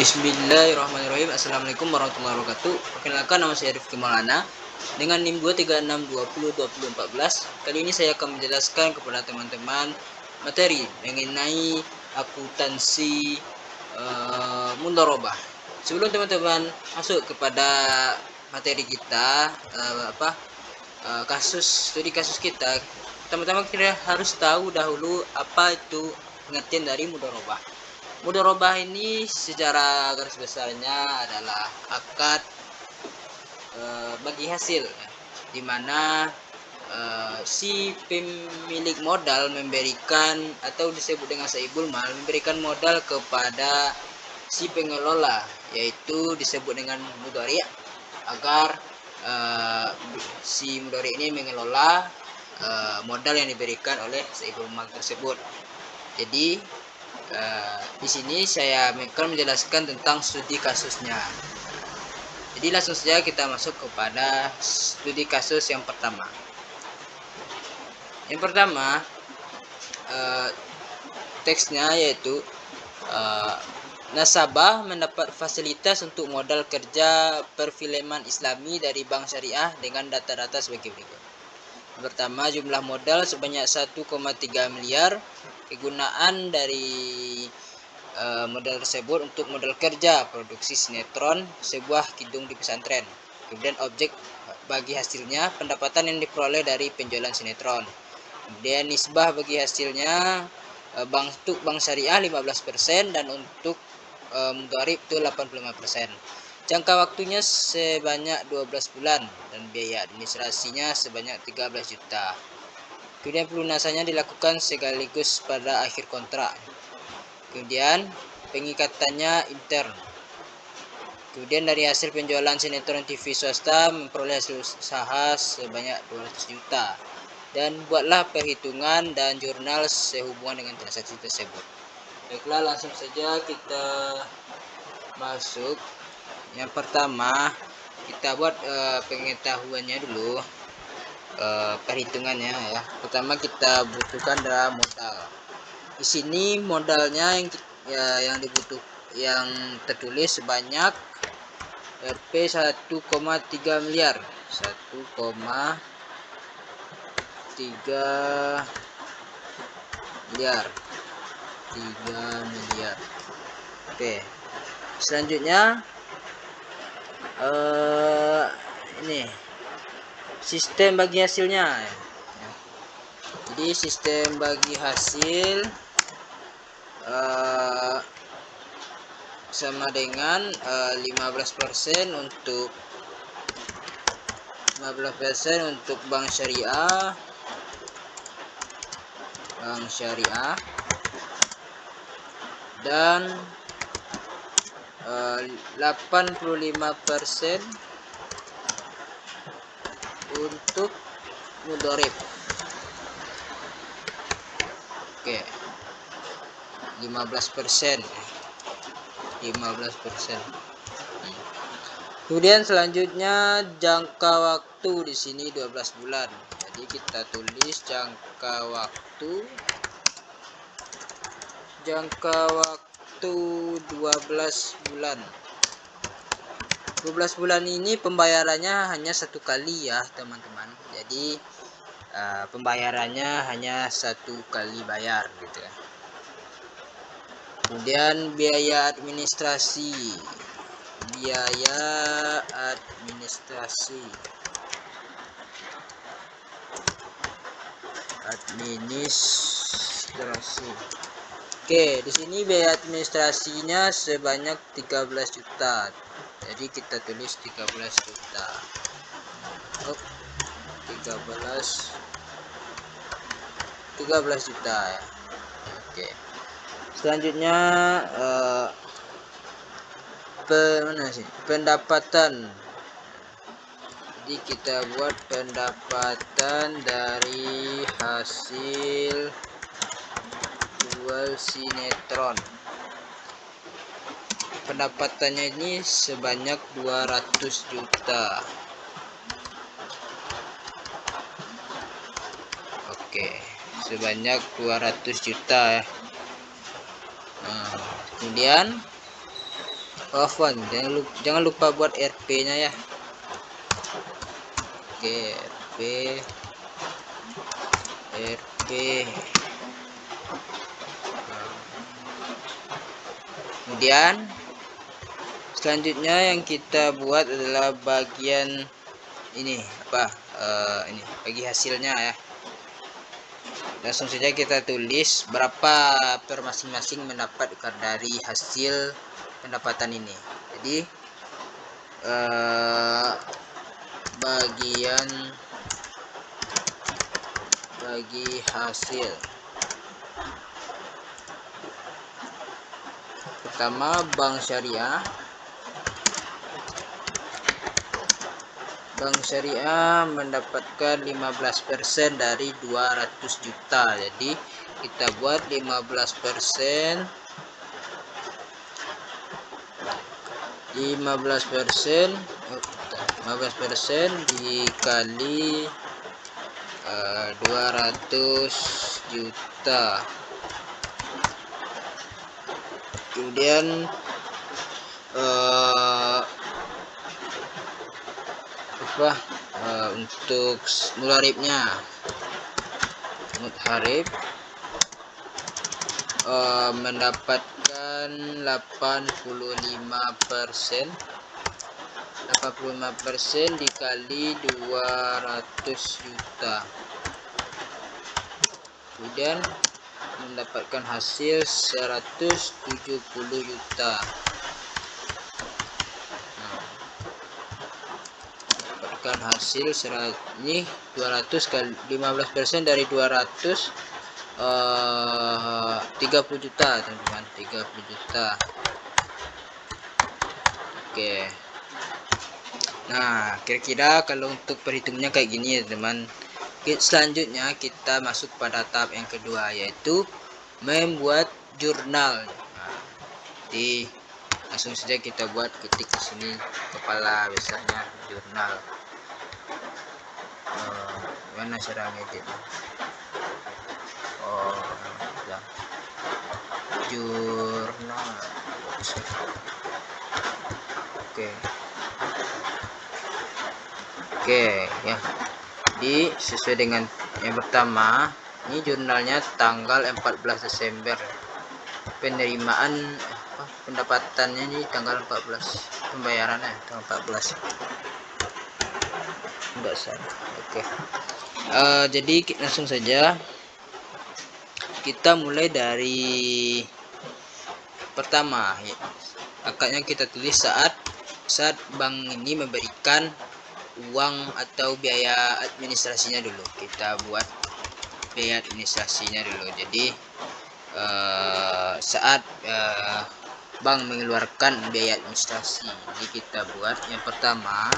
Bismillahirrahmanirrahim. Assalamualaikum warahmatullahi wabarakatuh. Perkenalkan, nama saya Rifki Maulana dengan NIM 236202014. Kali ini saya akan menjelaskan kepada teman-teman materi mengenai akuntansi mudharabah. Sebelum teman-teman masuk kepada materi kita, studi kasus kita, teman-teman kita harus tahu dahulu apa itu pengertian dari mudharabah. Mudharabah ini secara garis besarnya adalah akad bagi hasil, di mana si pemilik modal memberikan atau disebut dengan saibul mal, memberikan modal kepada si pengelola, yaitu disebut dengan mudhari, agar si mudhari ini mengelola modal yang diberikan oleh saibul mal tersebut. Jadi di sini saya akan menjelaskan tentang studi kasusnya. Jadi langsung saja kita masuk kepada studi kasus yang pertama. Yang pertama, teksnya yaitu nasabah mendapat fasilitas untuk modal kerja perfilman Islami dari Bank Syariah dengan data-data sebagai berikut. Pertama, jumlah modal sebanyak 1,3 miliar. Kegunaan dari modal tersebut untuk modal kerja produksi sinetron sebuah kidung di pesantren. Kemudian objek bagi hasilnya pendapatan yang diperoleh dari penjualan sinetron. Kemudian nisbah bagi hasilnya untuk bank syariah 15% dan untuk mudharib itu 85%. Jangka waktunya sebanyak 12 bulan dan biaya administrasinya sebanyak 13 juta. Kemudian pelunasannya dilakukan sekaligus pada akhir kontrak. Kemudian pengikatannya intern. Kemudian dari hasil penjualan sinetron TV swasta memperoleh hasil usaha sebanyak 200 juta. Dan buatlah perhitungan dan jurnal sehubungan dengan transaksi tersebut. Baiklah, langsung saja kita masuk. Yang pertama, kita buat pengetahuannya dulu. Perhitungannya ya. Pertama kita butuhkan adalah modal. Di sini modalnya yang tertulis sebanyak Rp 1,3 miliar. 1,3 miliar. 3 miliar. Oke. Selanjutnya ini sistem bagi hasilnya. Jadi sistem bagi hasil sama dengan 15% untuk bank syariah, dan 85% untuk mudharib. Oke, 15%. Kemudian selanjutnya jangka waktu di sini 12 bulan. Jadi kita tulis jangka waktu 12 bulan. 12 bulan ini pembayarannya hanya satu kali ya, teman-teman. Jadi pembayarannya hanya satu kali bayar gitu ya. Kemudian biaya administrasi Oke, di sini biaya administrasinya sebanyak 13 juta. Jadi kita tulis 13 juta. 13 juta ya. Oke. Selanjutnya pendapatan. Jadi kita buat pendapatan dari hasil jual sinetron. Pendapatannya ini sebanyak 200 juta. Oke, sebanyak 200 juta ya. Kemudian Afwan, jangan lupa buat RP nya ya. Oke, RP. Kemudian selanjutnya yang kita buat adalah bagian ini ini bagi hasilnya ya. Langsung saja kita tulis berapa per masing-masing mendapatkan dari hasil pendapatan ini. Jadi bagi hasil pertama, Bank Syariah mendapatkan 15% dari 200 juta. Jadi kita buat 15% dikali 200 juta. Kemudian untuk mularibnya, mutharib mendapatkan 85% dikali 200 juta. Kemudian mendapatkan hasil 170 juta. Mendapatkan hasil ini 200 kali 15% dari 200 30 juta teman-teman, 30 juta. Oke. Nah, kira-kira kalau untuk perhitungannya kayak gini ya teman. Selanjutnya kita masuk pada tahap yang kedua, yaitu membuat jurnal. Nah, jadi langsung saja kita buat, ketik di sini kepala biasanya jurnal. Mana cara ngedit? Ya. Jurnal. Oke ya. Jadi sesuai dengan yang pertama, ini jurnalnya tanggal 14 Desember. Penerimaan pendapatannya ini tanggal 14, pembayarannya tanggal 14. Enggak salah. Oke. Jadi langsung saja kita mulai dari pertama ya. Akadnya kita tulis saat bank ini memberikan uang atau biaya administrasinya dulu. Kita buat biaya administrasinya dulu. Jadi saat bank mengeluarkan biaya administrasi, jadi kita buat yang pertama,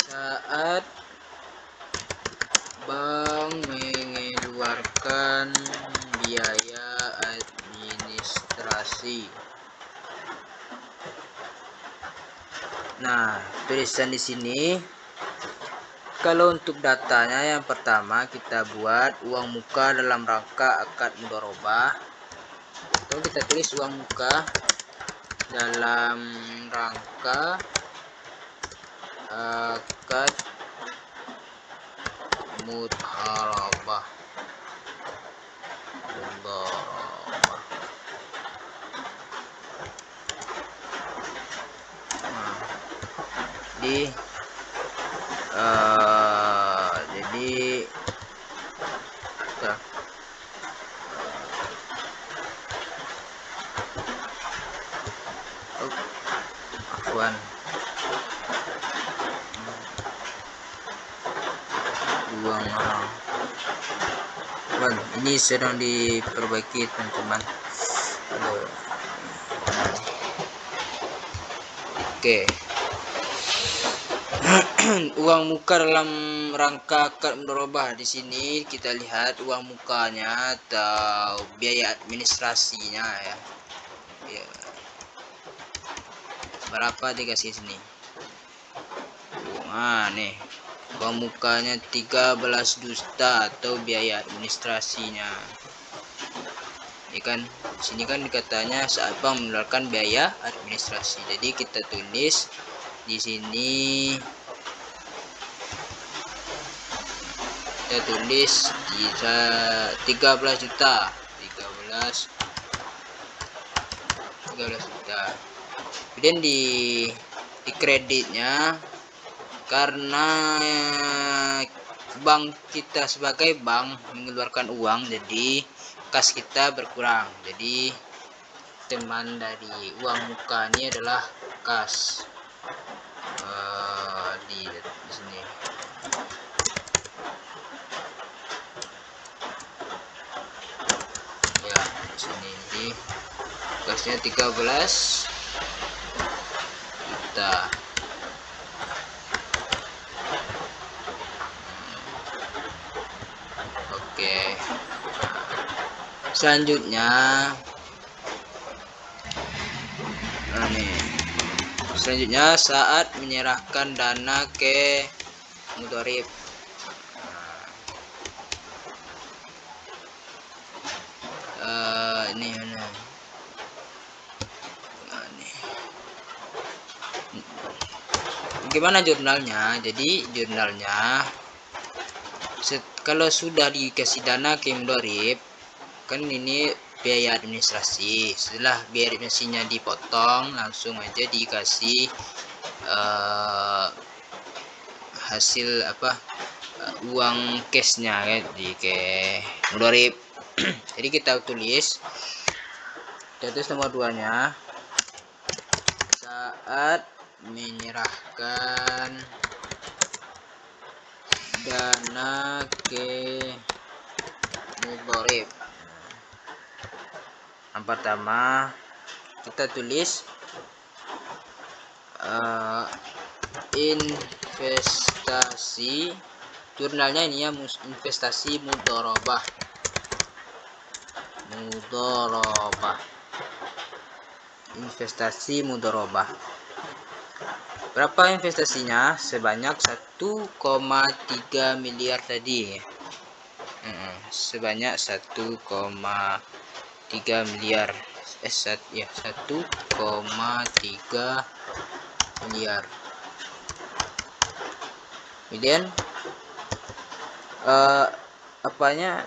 saat bank mengeluarkan biaya administrasi. Nah, tulisan di sini. Kalau untuk datanya, yang pertama kita buat uang muka dalam rangka akad mudharabah, atau kita tulis uang muka dalam rangka akad mudharabah. Jadi ini sedang diperbaiki teman-teman. Oke. Uang muka dalam rangka akad mudharabah, di sini kita lihat uang mukanya atau biaya administrasinya ya. Berapa dikasih sini? Nih. Uang mukanya 13 juta atau biaya administrasinya. ya kan. Sini kan katanya saat bank mengeluarkan biaya administrasi. Jadi kita tulis di sini, kita tulis bisa 13 juta. 13 juta. Kemudian di kreditnya, karena bank kita sebagai bank mengeluarkan uang, jadi kas kita berkurang. Jadi teman dari uang muka ini adalah kas. Di sini ya, di sini. Jadi kasnya 13 juta. Oke, selanjutnya saat menyerahkan dana ke mudharib. Ini mana? Gimana jurnalnya? Jadi jurnalnya, kalau sudah dikasih dana ke mudharib, kan ini biaya administrasi. Setelah biaya administrasinya dipotong, langsung aja dikasih hasil uang cashnya ya, di ke mudharib. Jadi kita tulis nomor 2 nya, saat menyerahkan dana ke mudharib. Yang pertama kita tulis investasi, jurnalnya ini ya, investasi mudharabah. Investasi mudharabah. Berapa investasinya? Sebanyak 1,3 miliar tadi. Sebanyak 1,3 miliar. 1,3 miliar. Kemudian apanya?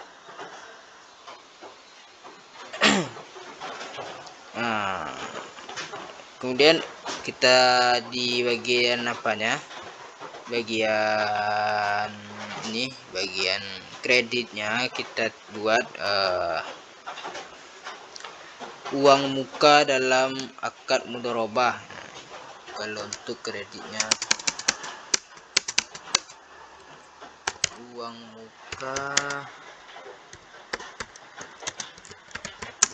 Kemudian kita di bagian apanya, bagian ini, bagian kreditnya kita buat uang muka dalam akad mudharabah. Kalau untuk kreditnya, uang muka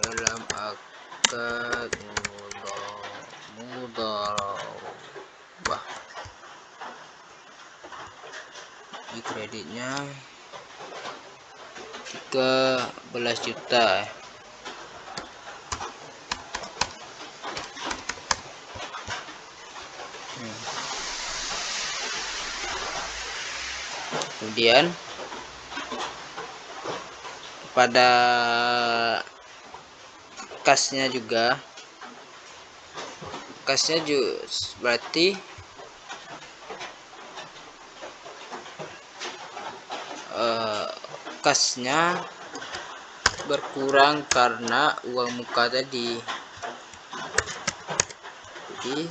dalam akad mudharabah. Di kreditnya 13 juta. Kemudian pada kasnya juga, berarti kasnya berkurang karena uang muka tadi. Jadi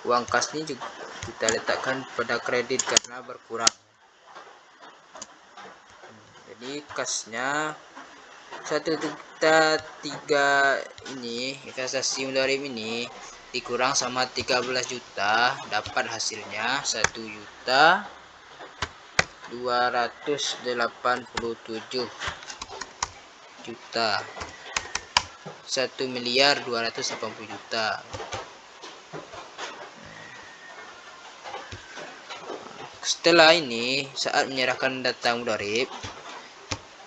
uang kas ini juga kita letakkan pada kredit karena berkurang. Jadi kasnya 1,3 ini, investasi mudharib ini dikurang sama 13 juta, dapat hasilnya 1.287 juta. 1.280 juta. Setelah ini, saat menyerahkan data mudharib,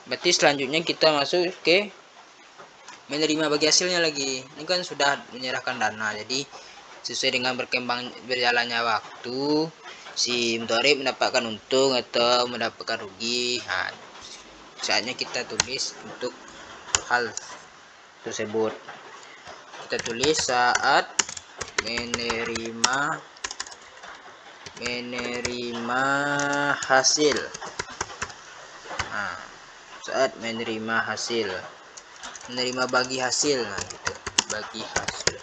berarti selanjutnya kita masuk ke menerima bagi hasilnya lagi. Ini kan sudah menyerahkan dana, jadi sesuai dengan berjalannya waktu, si mudharib mendapatkan untung atau mendapatkan rugi. Saatnya kita tulis untuk hal tersebut. Kita tulis saat menerima hasil. Nah, saat menerima hasil, menerima bagi hasil, nah, gitu. Bagi hasil.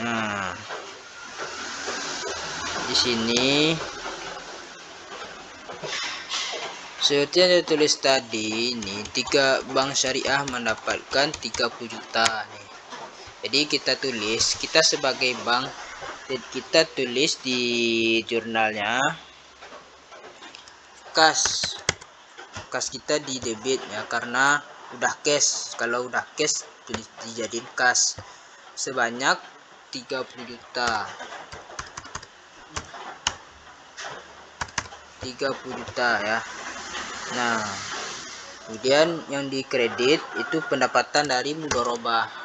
Nah, di sini seperti yang ditulis tadi, ini 3 bank syariah mendapatkan 30 juta nih. Jadi kita tulis, kita sebagai bank, kita tulis di jurnalnya kas kita di debit ya, karena udah cash. Kalau udah cash tulis dijadiin kas sebanyak 30 juta. 30 juta ya. Nah, kemudian yang dikredit itu pendapatan dari mudharabah.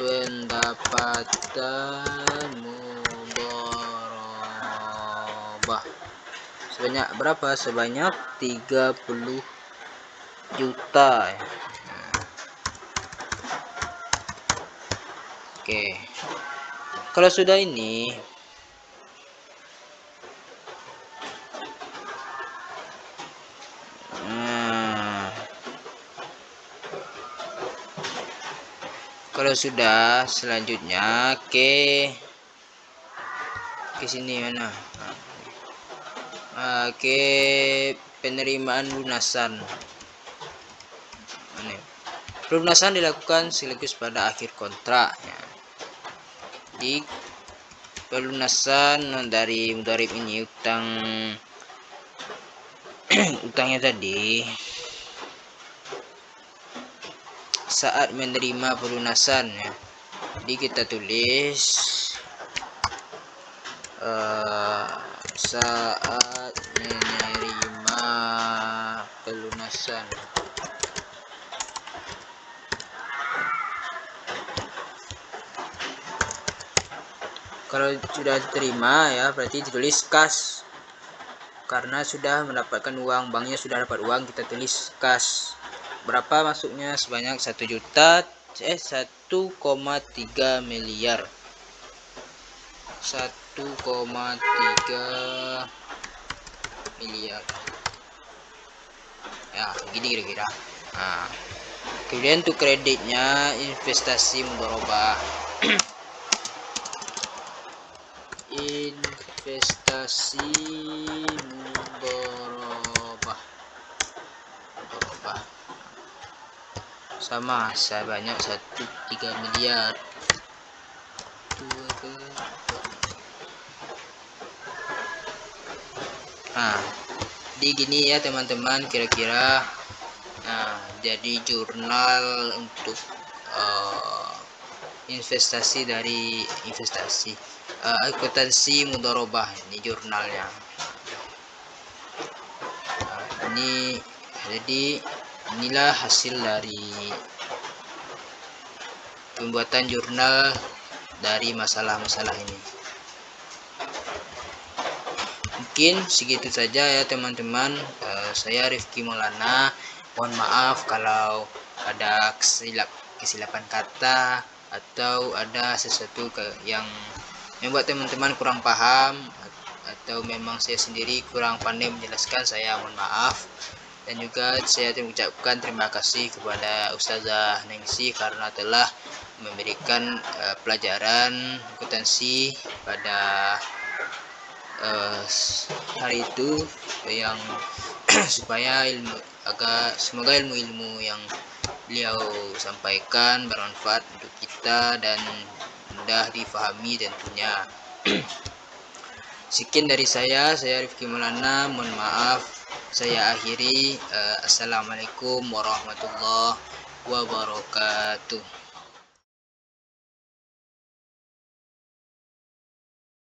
Pendapatan mudharabah sebanyak berapa? Sebanyak 30 juta ya. Oke. Kalau sudah ini, kalau sudah selanjutnya ke sini mana? Ke penerimaan lunasan. Pelunasan dilakukan sekaligus pada akhir kontrak ya. Di pelunasan dari mudharib ini utangnya tadi saat menerima pelunasan ya. Jadi kita tulis saat menerima pelunasan. Kalau sudah diterima ya, berarti ditulis kas. Karena sudah mendapatkan uang, banknya sudah dapat uang, kita tulis kas. Berapa masuknya? Sebanyak 1,3 miliar. 1,3 miliar. Ya, gini kira-kira. Nah, kemudian untuk kreditnya investasi mudharabah. Investasi mudharabah sama sebanyak 1,3 miliar. Nah, jadi gini ya teman-teman, kira-kira. Nah, jadi jurnal untuk investasi dari akuntansi mudharabah, ini jurnalnya. Nah, ini jadi inilah hasil dari pembuatan jurnal dari masalah-masalah ini. Mungkin segitu saja ya teman-teman. Saya Rifki Maulana. Mohon maaf kalau ada kesilapan kata atau ada sesuatu yang membuat teman-teman kurang paham, atau memang saya sendiri kurang pandai menjelaskan. Saya mohon maaf. Dan juga saya mengucapkan terima kasih kepada Ustazah Nengsi karena telah memberikan pelajaran akuntansi pada hari itu, yang supaya semoga ilmu-ilmu yang beliau sampaikan bermanfaat untuk kita dan mudah difahami tentunya. Sekian dari saya Rifki Maulana, mohon maaf. Saya akhiri. Assalamualaikum warahmatullahi wabarakatuh.